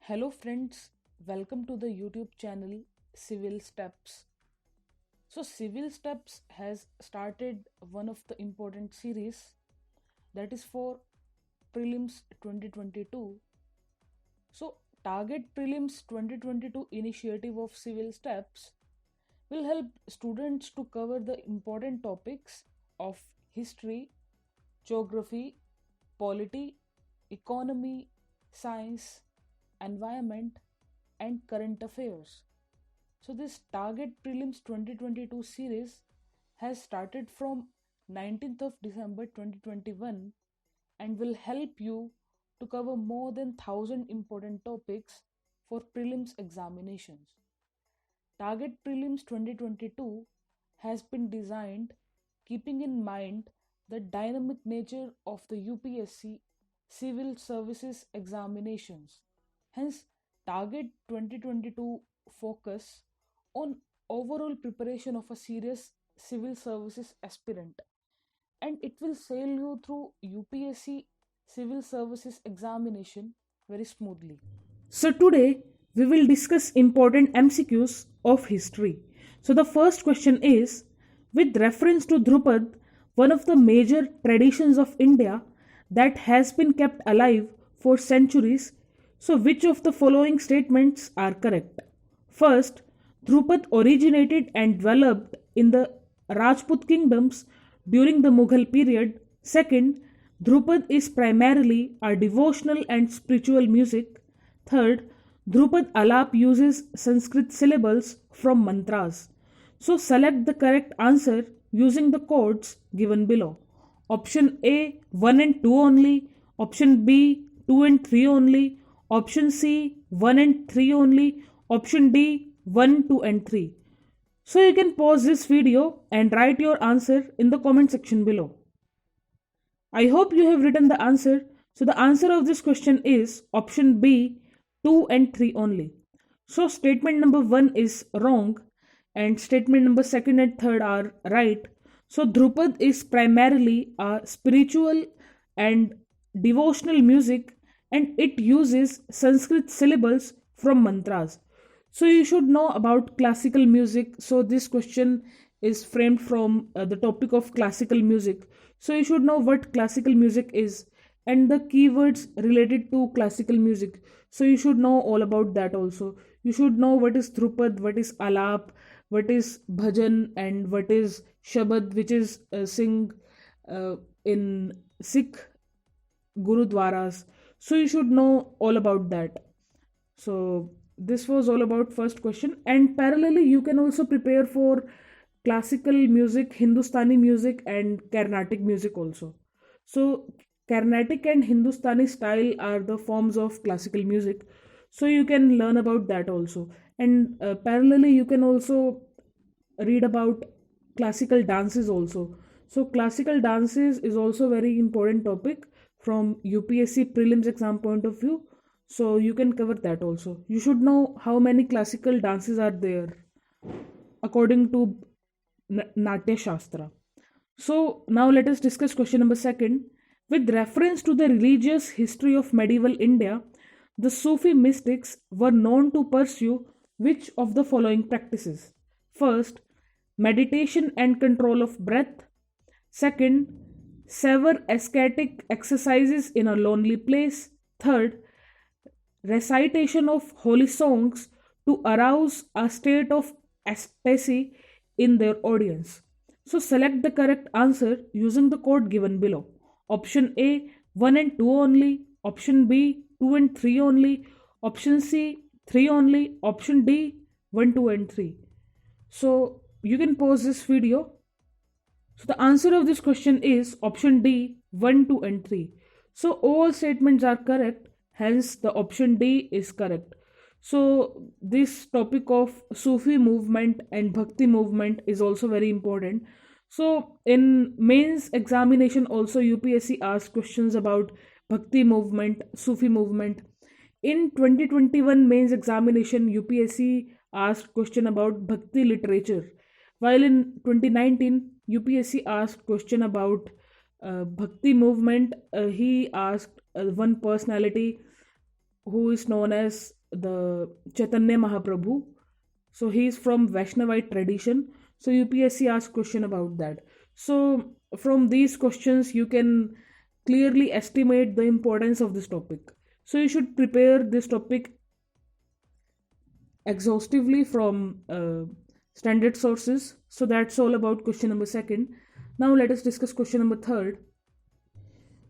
Hello friends, welcome to the YouTube channel Civil Steps. So Civil Steps has started one of the important series that is for prelims 2022. So Target Prelims 2022 initiative of Civil Steps will help students to cover the important topics of history, geography, polity, economy, science, environment and current affairs. So this Target Prelims 2022 series has started from 19th of December 2021 and will help you to cover more than 1000 important topics for prelims examinations. Target Prelims 2022 has been designed keeping in mind the dynamic nature of the UPSC civil services examinations. Hence, Target 2022 focus on overall preparation of a serious civil services aspirant, and it will sail you through UPSC civil services examination very smoothly. So today we will discuss important MCQs of history. So the first question is, with reference to Drupad, one of the major traditions of India that has been kept alive for centuries, so which of the following statements are correct? First, Drupad originated and developed in the Rajput kingdoms during the Mughal period. Second, Drupad is primarily a devotional and spiritual music. Third, Drupad Alap uses Sanskrit syllables from mantras. So select the correct answer using the codes given below. Option A 1 and 2 only, option B 2 and 3 only, option C 1 and 3 only, option D 1, 2 and 3. So you can pause this video and write your answer in the comment section below. I hope you have written the answer. So the answer of this question is option B 2 and 3 only. So statement number 1 is wrong and statement number 2 and 3 are right. So Drupad is primarily a spiritual and devotional music and it uses Sanskrit syllables from mantras. So you should know about classical music. So this question is framed from the topic of classical music. So you should know what classical music is and the keywords related to classical music. So you should know all about that also. You should know what is Drupad, what is Alap, what is Bhajan, and what is Shabad, which is sing in Sikh Gurudwaras. So you should know all about that. So this was all about first question, and parallelly you can also prepare for classical music, Hindustani music and Carnatic music also. So Carnatic and Hindustani style are the forms of classical music, so you can learn about that also. And parallelly you can also read about classical dances also. So classical dances is also very important topic from UPSC prelims exam point of view. So you can cover that also. You should know how many classical dances are there according to Natya Shastra. So now let us discuss question number second. With reference to the religious history of medieval India, the Sufi mystics were known to pursue which of the following practices? First, meditation and control of breath. Second, sever ascetic exercises in a lonely place. Third, recitation of holy songs to arouse a state of ecstasy in their audience. So select the correct answer using the code given below. Option A 1 and 2 only, option B 2 and 3 only, option C 3 only, option D 1, 2 and 3. So you can pause this video. So the answer of this question is option D 1, 2 and 3. So all statements are correct, hence the option D is correct. So this topic of Sufi movement and Bhakti movement is also very important. So in mains examination also UPSC asks questions about Bhakti movement, Sufi movement. In 2021 mains examination UPSC asked question about Bhakti literature, while in 2019 UPSC asked question about Bhakti movement. He asked one personality who is known as the Chaitanya Mahaprabhu. So he is from Vaishnavite tradition. So UPSC asked question about that. So from these questions, you can clearly estimate the importance of this topic. So you should prepare this topic exhaustively from standard sources. So that's all about question number second. Now let us discuss question number third.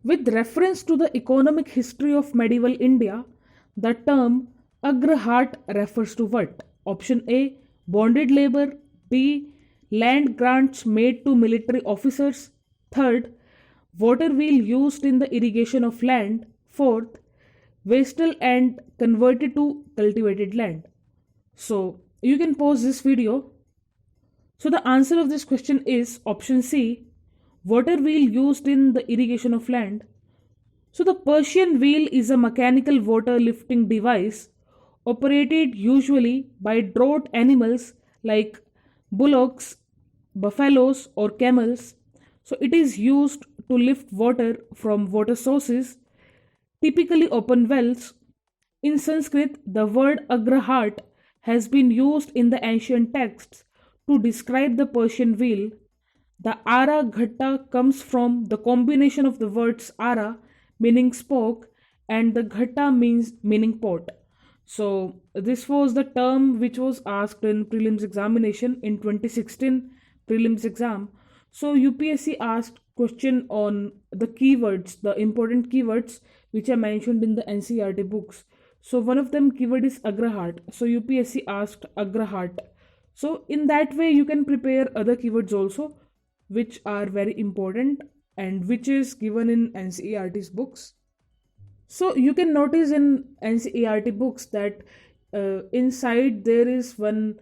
With reference to the economic history of medieval India, the term Agrahat refers to what? Option A, bonded labor. B, land grants made to military officers. Third, water wheel used in the irrigation of land. Fourth, wastel and converted to cultivated land. So you can pause this video. So the answer of this question is option C, water wheel used in the irrigation of land. So the Persian wheel is a mechanical water lifting device operated usually by draught animals like bullocks, buffaloes or camels. So it is used to lift water from water sources, typically open wells. In Sanskrit, the word agrahat has been used in the ancient texts to describe the Persian wheel. The ara ghatta comes from the combination of the words ara, meaning spoke, and the ghatta means meaning pot. So this was the term which was asked in prelims examination in 2016 prelims exam. So UPSC asked question on the keywords, the important keywords which are mentioned in the NCERT books. So one of them keyword is agrahat. So UPSC asked agrahat. So in that way you can prepare other keywords also which are very important and which is given in NCERT's books. So you can notice in NCERT books that inside there is one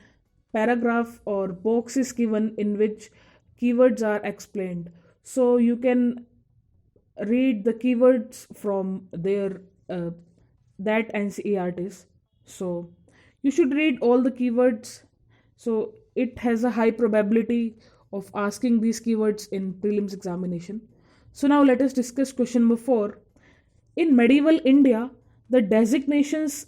paragraph or box is given in which keywords are explained. So you can read the keywords from their that NCERT is. So you should read all the keywords. So it has a high probability of asking these keywords in prelims examination. So now let us discuss question number 4. In medieval India, the designations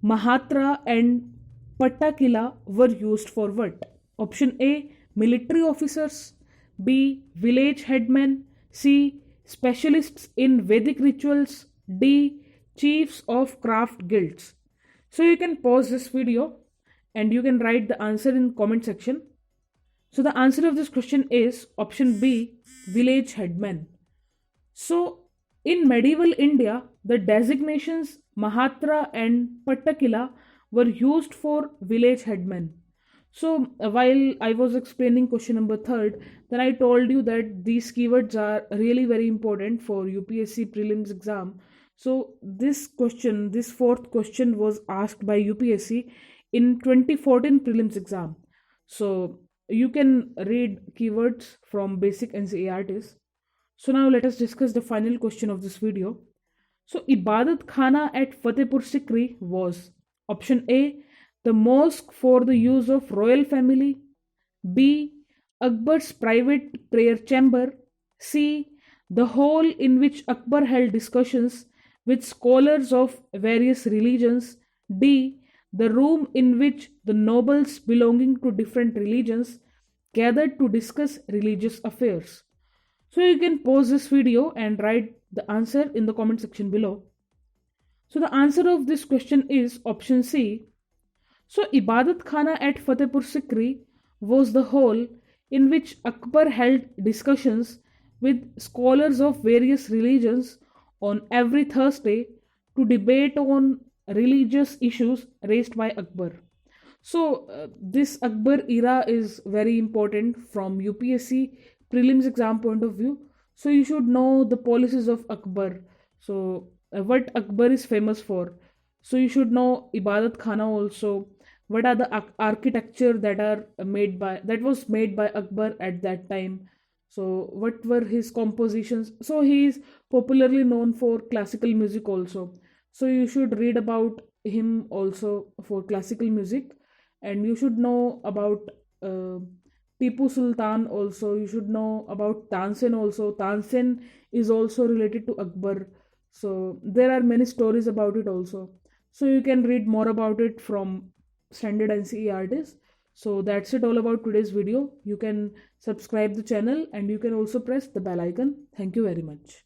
Mahatra and Pattakila were used for what? Option A, military officers. B, village headmen. C, specialists in Vedic rituals. D, chiefs of craft guilds. So you can pause this video and you can write the answer in comment section. So the answer of this question is option B, village headmen. So in medieval India, the designations Mahatra and Pattakila were used for village headmen. So while I was explaining question number third, then I told you that these keywords are really very important for UPSC prelims exam. So this question, this fourth question was asked by UPSC in 2014 prelims exam. So you can read keywords from basic NCERTs. So now let us discuss the final question of this video. So Ibadat Khana at Fatehpur Sikri was option A, the mosque for the use of royal family. B, Akbar's private prayer chamber. C, the hall in which Akbar held discussions with scholars of various religions. D, the room in which the nobles belonging to different religions gathered to discuss religious affairs. So you can pause this video and write the answer in the comment section below. So the answer of this question is option C. So Ibadat Khana at Fatehpur Sikri was the hall in which Akbar held discussions with scholars of various religions on every Thursday to debate on religious issues raised by Akbar. So this Akbar era is very important from UPSC prelims exam point of view. So you should know the policies of Akbar. So what Akbar is famous for. So you should know Ibadat Khana also. What are the architecture that are made by that was made by Akbar at that time. So what were his compositions? So he is popularly known for classical music also. So you should read about him also for classical music, and you should know about uh, Tipu Sultan also. You should know about Tansen also. Tansen is also related to Akbar. So there are many stories about it also. So you can read more about it from standard NCE artists. So that's it all about today's video. You can subscribe the channel and you can also press the bell icon. Thank you very much.